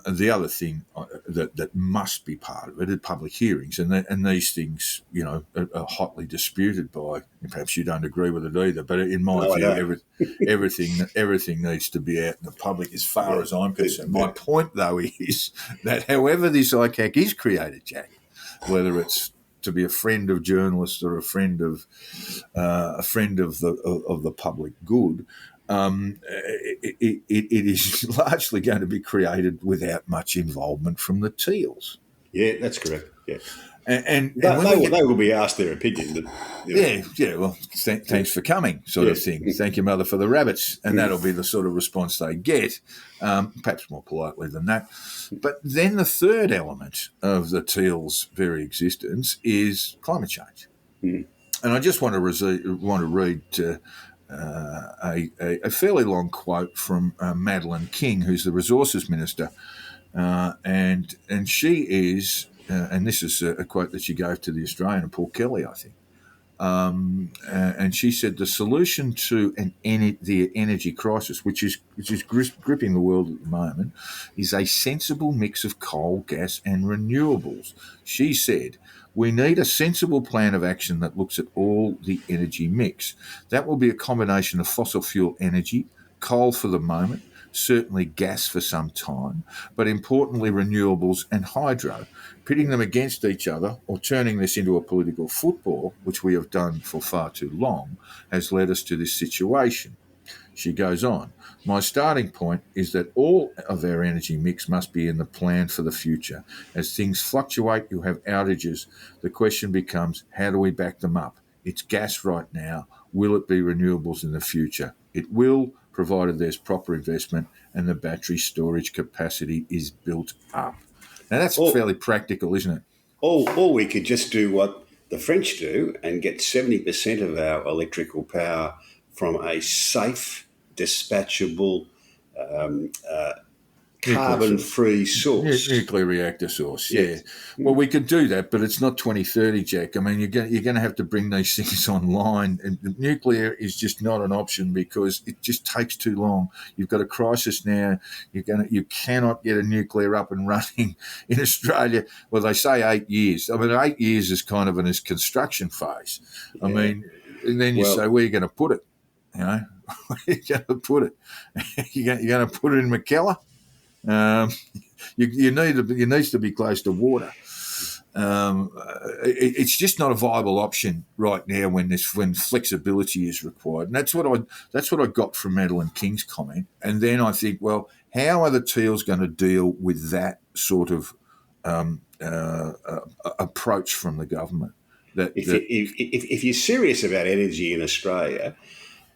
The other thing that must be part of it are public hearings, and these things, are hotly disputed by. Perhaps you don't agree with it either, but in my view, everything needs to be out in the public as far as I'm concerned. My point, though, is that however this ICAC is created, Jack, whether it's to be a friend of journalists or a friend of the public good. It is largely going to be created without much involvement from the Teals. Yeah, that's correct. Yeah, and they will be asked their opinion. Yeah. Well, thanks for coming, sort of thing. Thank you, mother, for the rabbits, and that'll be the sort of response they get, perhaps more politely than that. But then the third element of the Teals' very existence is climate change, and I just want to read. A fairly long quote from Madeleine King, who's the Resources Minister, and she is, and this is a quote that she gave to the Australian and Paul Kelly, I think, and she said the solution to the energy crisis, which is gripping the world at the moment, is a sensible mix of coal, gas, and renewables. She said, we need a sensible plan of action that looks at all the energy mix. That will be a combination of fossil fuel energy, coal for the moment, certainly gas for some time, but importantly renewables and hydro. Pitting them against each other or turning this into a political football, which we have done for far too long, has led us to this situation. She goes on, my starting point is that all of our energy mix must be in the plan for the future. As things fluctuate, you have outages. The question becomes, how do we back them up? It's gas right now. Will it be renewables in the future? It will, provided there's proper investment and the battery storage capacity is built up. Now, that's fairly practical, isn't it? Or we could just do what the French do and get 70% of our electrical power from a safe, dispatchable, carbon-free source. Nuclear reactor source, yeah. Well, we could do that, but it's not 2030, Jack. I mean, you're going to have to bring these things online, and nuclear is just not an option because it just takes too long. You've got a crisis now. You cannot get a nuclear up and running in Australia. Well, they say 8 years. I mean, 8 years is kind of in its construction phase. Yeah. I mean, and then you say, where are you going to put it? You know, where are you going to put it? You're going to put it in McKellar? You needs to be close to water. It's just not a viable option right now when flexibility is required, and that's what I got from Madeleine King's comment. And then I think, well, how are the Teals going to deal with that sort of approach from the government? If you're serious about energy in Australia,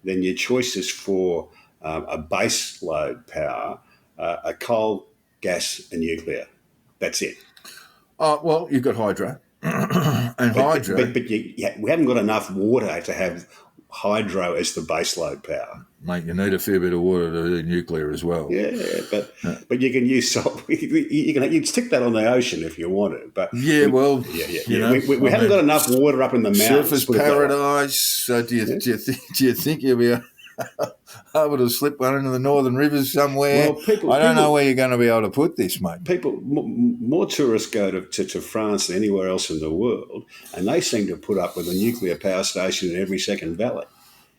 then your choices for a base load power are coal, gas, and nuclear. That's it. Well, you've got hydro, hydro. But we haven't got enough water to have hydro as the base load power. Mate, you need a fair bit of water to do nuclear as well. Yeah, but you can use salt. You can stick that on the ocean if you want it. But we haven't got enough water up in the mountains. Surface paradise. So do you think you'll be able to slip one into the northern rivers somewhere? Well, I don't know where you're going to be able to put this, mate. More tourists go to France than anywhere else in the world, and they seem to put up with a nuclear power station in every second valley.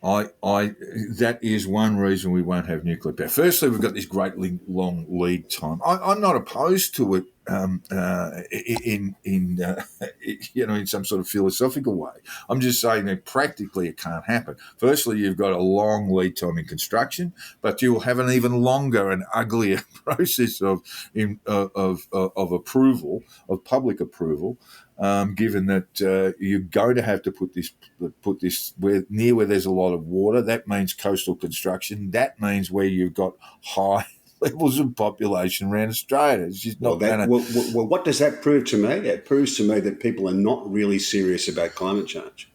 That is one reason we won't have nuclear power. Firstly, we've got this great long lead time. I'm not opposed to it in some sort of philosophical way. I'm just saying that practically it can't happen. Firstly, you've got a long lead time in construction, but you'll have an even longer and uglier process of approval, of public approval. Given that you're going to have to put this near where there's a lot of water, that means coastal construction. That means where you've got high levels of population around Australia. It's just not going to. Well, what does that prove to me? It proves to me that people are not really serious about climate change.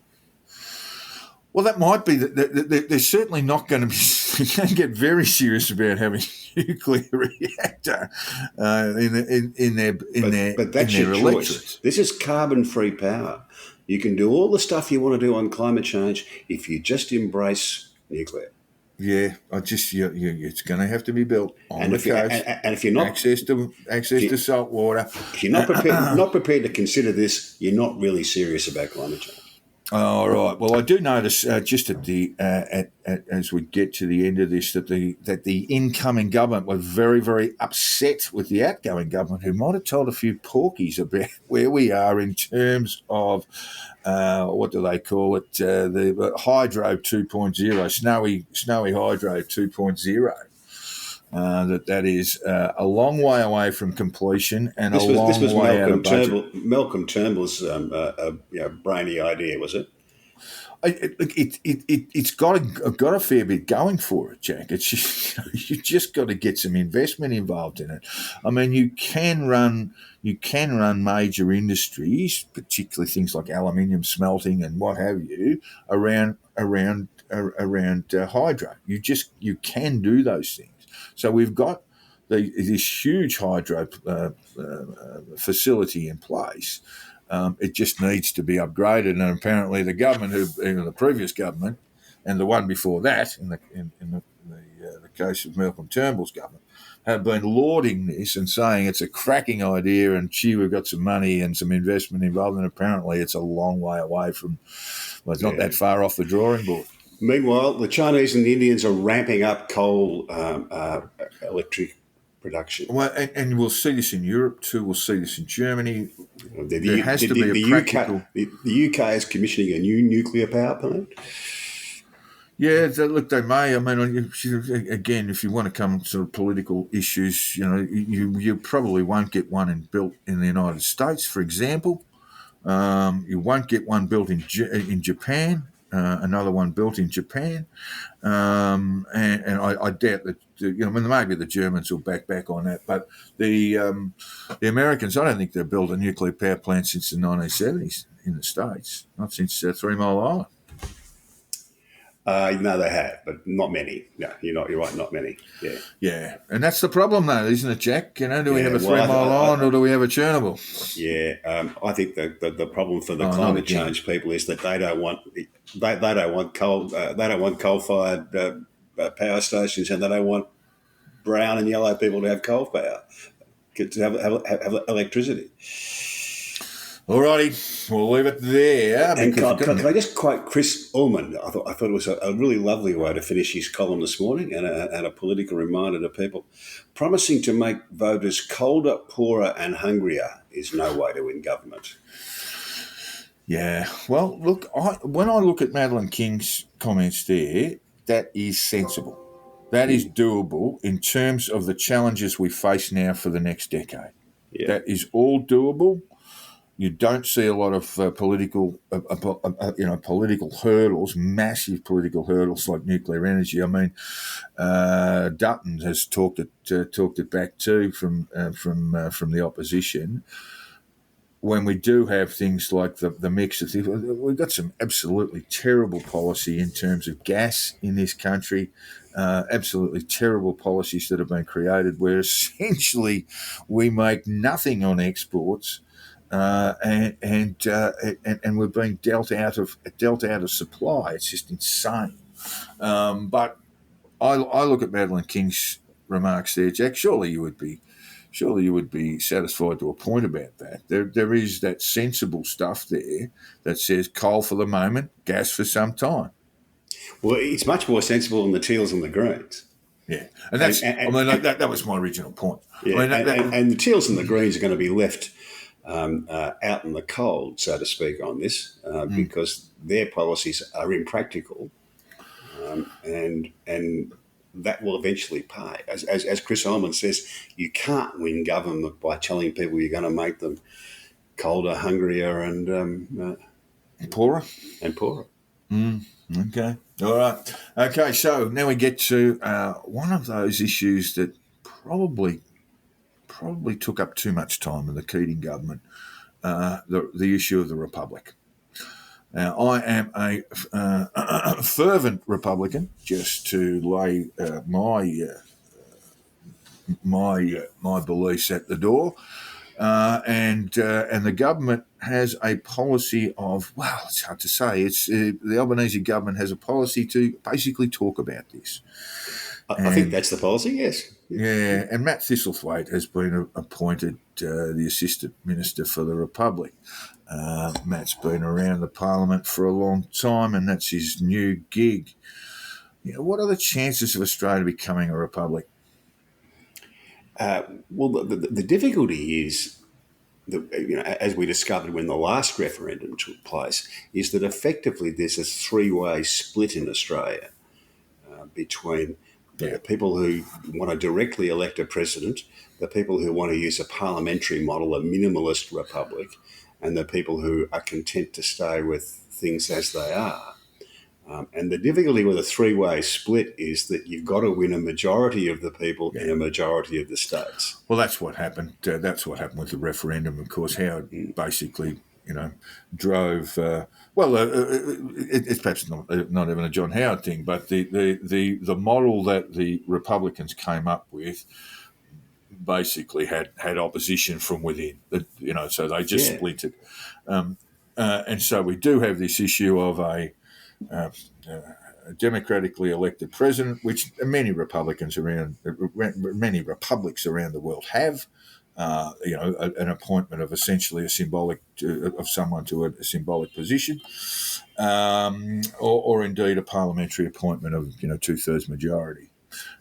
Well, that might be. They're certainly not going to be. They're going to get very serious about having a nuclear reactor in their electorates. This is carbon-free power. You can do all the stuff you want to do on climate change if you just embrace nuclear. Yeah, it's going to have to be built on the coast. And if you're not access to salt water, if you're not prepared to consider this, you're not really serious about climate change. All right. Well, I do notice just at the as we get to the end of this that the incoming government were very, very upset with the outgoing government, who might have told a few porkies about where we are in terms of what do they call it? The hydro 2.0, snowy hydro 2.0. That is a long way away from completion and this was way out of budget. Malcolm Turnbull's brainy idea, was it? It's got a fair bit going for it, Jack. It's just, you just got to get some investment involved in it. I mean, you can run major industries, particularly things like aluminium smelting and what have you, around hydro. You can do those things. So we've got this huge hydro facility in place. It just needs to be upgraded, and apparently the government, the previous government, and the one before that, in the case of Malcolm Turnbull's government, have been lauding this and saying it's a cracking idea, and gee, we've got some money and some investment involved, and apparently it's a long way away from. Well, it's not that far off the drawing board. Meanwhile, the Chinese and the Indians are ramping up coal electric production. Well, and we'll see this in Europe too. We'll see this in Germany. There has to be a practical. The UK is commissioning a new nuclear power plant. Yeah, look, they may. I mean, again, if you want to come to political issues, you probably won't get one built in the United States, for example. You won't get one built in Japan. Another one built in Japan, and I doubt that. Maybe the Germans will back on that, but the Americans, I don't think they've built a nuclear power plant since the 1970s in the States, not since 3 Mile Island. No, they have, but not many. No, you're right, not many. Yeah. Yeah, and that's the problem, though, isn't it, Jack? Do we have a 3 Mile Island or do we have a Chernobyl? Yeah, I think the problem for the climate change people is that they don't want coal-fired power stations, and they don't want brown and yellow people to have coal power, to have electricity. Alrighty, we'll leave it there. And can I just quote Chris Ullman? I thought it was a really lovely way to finish his column this morning, and a political reminder to people. Promising to make voters colder, poorer and hungrier is no way to win government. Yeah, well, look, when I look at Madeleine King's comments there, that is sensible. That is doable in terms of the challenges we face now for the next decade. Yeah. That is all doable. You don't see a lot of political hurdles, massive political hurdles like nuclear energy. I mean, Dutton has talked it back too from the opposition. When we do have things like the mix of things, we've got some absolutely terrible policy in terms of gas in this country. Absolutely terrible policies that have been created where essentially we make nothing on exports. And we're being dealt out of supply. It's just insane. But I look at Madeleine King's remarks there, Jack. Surely you would be satisfied to a point about that. There is that sensible stuff there that says coal for the moment, gas for some time. Well, it's much more sensible than the teals and the greens. Yeah, and that's. That was my original point. Yeah, and the Teals and the Greens are going to be left out in the cold, so to speak, on this because their policies are impractical, and that will eventually pay. As Chris Ullman says, you can't win government by telling people you're going to make them colder, hungrier, and poorer. Okay. All right. Okay. So now we get to one of those issues that probably took up too much time in the Keating government, the issue of the Republic. Now, I am a fervent Republican, just to lay my beliefs at the door. And the government has a policy of, well, it's hard to say. The Albanese government has a policy to basically talk about this. I think that's the policy, yes. Yeah, and Matt Thistlethwaite has been appointed the Assistant Minister for the Republic. Matt's been around the Parliament for a long time, and that's his new gig. What are the chances of Australia becoming a republic? Well, the difficulty is, as we discovered when the last referendum took place, is that effectively there's a three-way split in Australia between the people who want to directly elect a president, the people who want to use a parliamentary model, a minimalist republic, and the people who are content to stay with things as they are. And the difficulty with a three-way split is that you've got to win a majority of the people in a majority of the states. Well, that's what happened. That's what happened with the referendum. Of course, Howard basically, drove. It's perhaps not even a John Howard thing, but the model that the Republicans came up with basically had opposition from within. So they just splintered, and so we do have this issue of a democratically elected president, which many republics around the world have. An appointment of essentially someone to a symbolic position, or indeed a parliamentary appointment of 2/3 majority.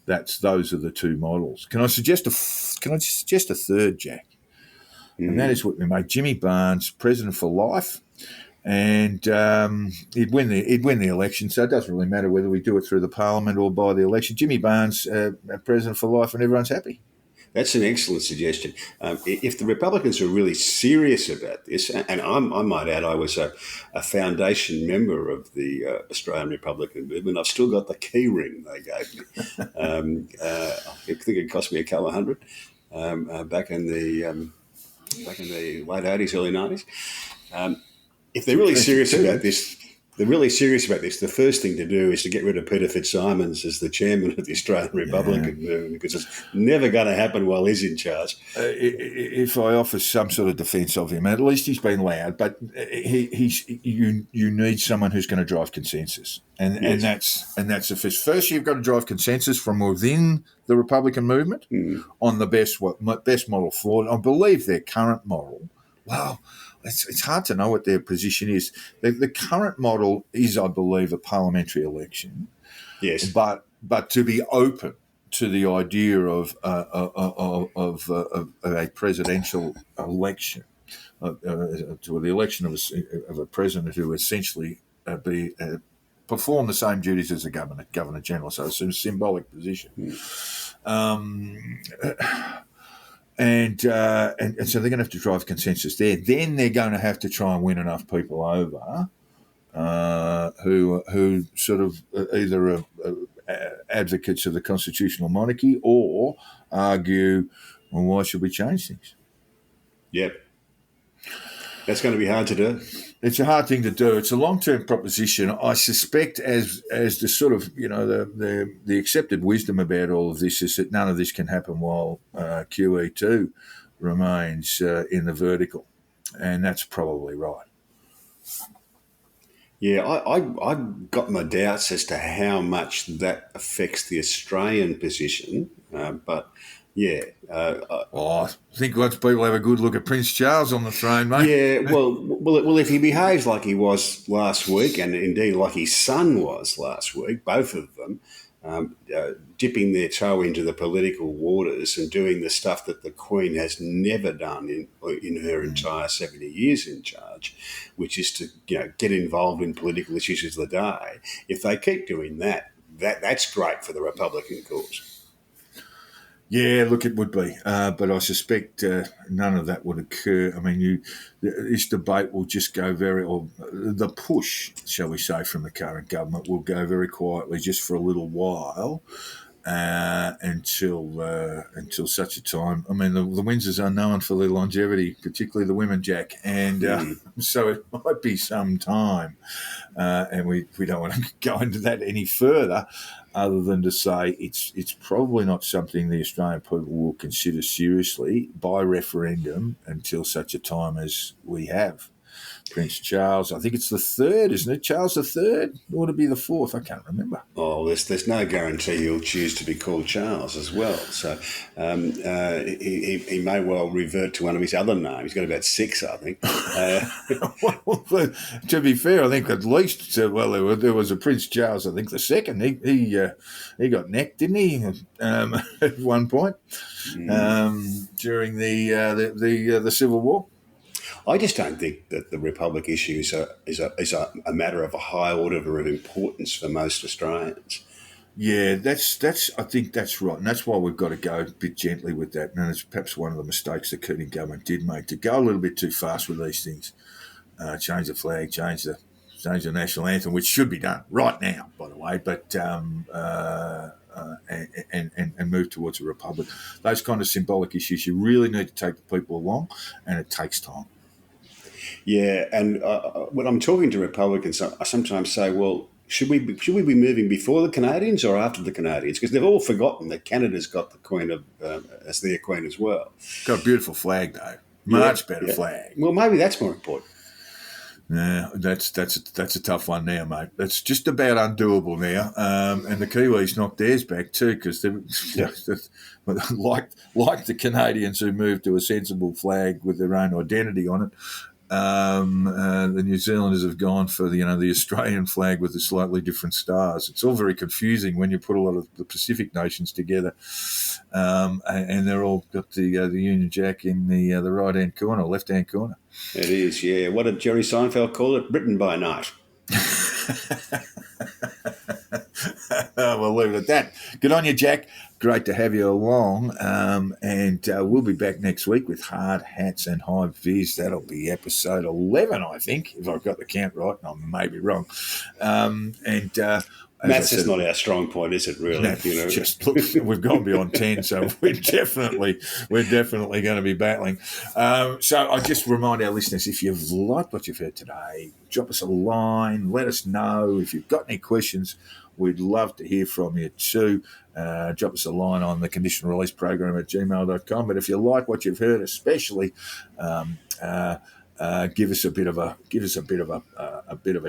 Those are the two models. Can I suggest a third, Jack? And that is what we make Jimmy Barnes president for life. And he'd win the election, so it doesn't really matter whether we do it through the parliament or by the election. Jimmy Barnes, president for life, and everyone's happy. That's an excellent suggestion. If the Republicans are really serious about this, and I might add I was a foundation member of the Australian Republican movement. I've still got the key ring they gave me. I think it cost me $200 back in the late 80s, early 90s. If they're really serious about this, the first thing to do is to get rid of Peter Fitzsimons as the chairman of the Australian Republican movement, because it's never going to happen while he's in charge. If I offer some sort of defence of him, at least he's been loud, but you need someone who's going to drive consensus, and that's the first you've got to drive consensus from within the Republican movement on the best model forward. I believe their current model. Wow. It's hard to know what their position is. The current model is, I believe, a parliamentary election. Yes, but to be open to the idea of a presidential election, to the election of a president who essentially perform the same duties as a governor general. So it's a symbolic position. And so they're going to have to drive consensus there. Then they're going to have to try and win enough people over who sort of either are advocates of the constitutional monarchy or argue, well, why should we change things? Yep. That's going to be hard to do. It's a hard thing to do. It's a long-term proposition. I suspect as the sort of, the accepted wisdom about all of this is that none of this can happen while QE2 remains in the vertical. And that's probably right. Yeah, I've got my doubts as to how much that affects the Australian position, but yeah. I think once people have a good look at Prince Charles on the throne, mate. Yeah, well, if he behaves like he was last week, and indeed like his son was last week, both of them, dipping their toe into the political waters and doing the stuff that the Queen has never done in her entire 70 years in charge, which is to get involved in political issues of the day. If they keep doing that's great for the Republican cause. Yeah, look, it would be, but I suspect none of that would occur. I mean, this debate will just go the push, shall we say, from the current government will go very quietly just for a little while until such a time. I mean, the Windsors are known for their longevity, particularly the women, Jack, and so it might be some time, and we don't want to go into that any further, other than to say it's probably not something the Australian people will consider seriously by referendum until such a time as we have Prince Charles. I think it's the third, isn't it? Charles the third, or to be the fourth? I can't remember. Oh, there's no guarantee he'll choose to be called Charles as well. So he may well revert to one of his other names. He's got about 6, I think. Well, to be fair, I think at least there was a Prince Charles. I think the second. He got necked, didn't he? At one point during the Civil War. I just don't think that the Republic issue is a matter of a high order of importance for most Australians. Yeah, that's. I think that's right, and that's why we've got to go a bit gently with that. And it's perhaps one of the mistakes the Keating government did make, to go a little bit too fast with these things. Change the flag, change the national anthem, which should be done right now, by the way. But and move towards a republic. Those kind of symbolic issues, you really need to take the people along, and it takes time. Yeah, and when I'm talking to Republicans, I sometimes say, well, should we be moving before the Canadians or after the Canadians? Because they've all forgotten that Canada's got the Queen as their Queen as well. Got a beautiful flag, though. Much better flag. Well, maybe that's more important. Yeah, that's a tough one now, mate. That's just about undoable now. And the Kiwis knocked theirs back too, because they like the Canadians who moved to a sensible flag with their own identity on it. The New Zealanders have gone for the Australian flag with the slightly different stars. It's all very confusing when you put a lot of the Pacific nations together, and they're all got the Union Jack in the right hand corner, left hand corner. It is, yeah. What did Jerry Seinfeld call it? Britain by night. We'll leave it at that. Good on you, Jack. Great to have you along. And we'll be back next week with Hats and Hi Viz. That'll be episode 11, I think, if I've got the count right. I may be wrong. Maths is not our strong point, is it? Really? Just look, we've gone beyond 10, so we're definitely going to be battling. So I just remind our listeners, if you've liked what you've heard today, drop us a line. Let us know if you've got any questions. We'd love to hear from you too. Drop us a line on the Conditional Release Program at gmail.com. But if you like what you've heard, especially. Give us a bit of a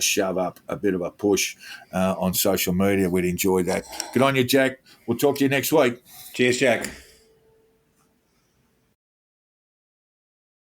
shove up, a bit of a push on social media. We'd enjoy that. Good on you, Jack. We'll talk to you next week. Cheers, Jack.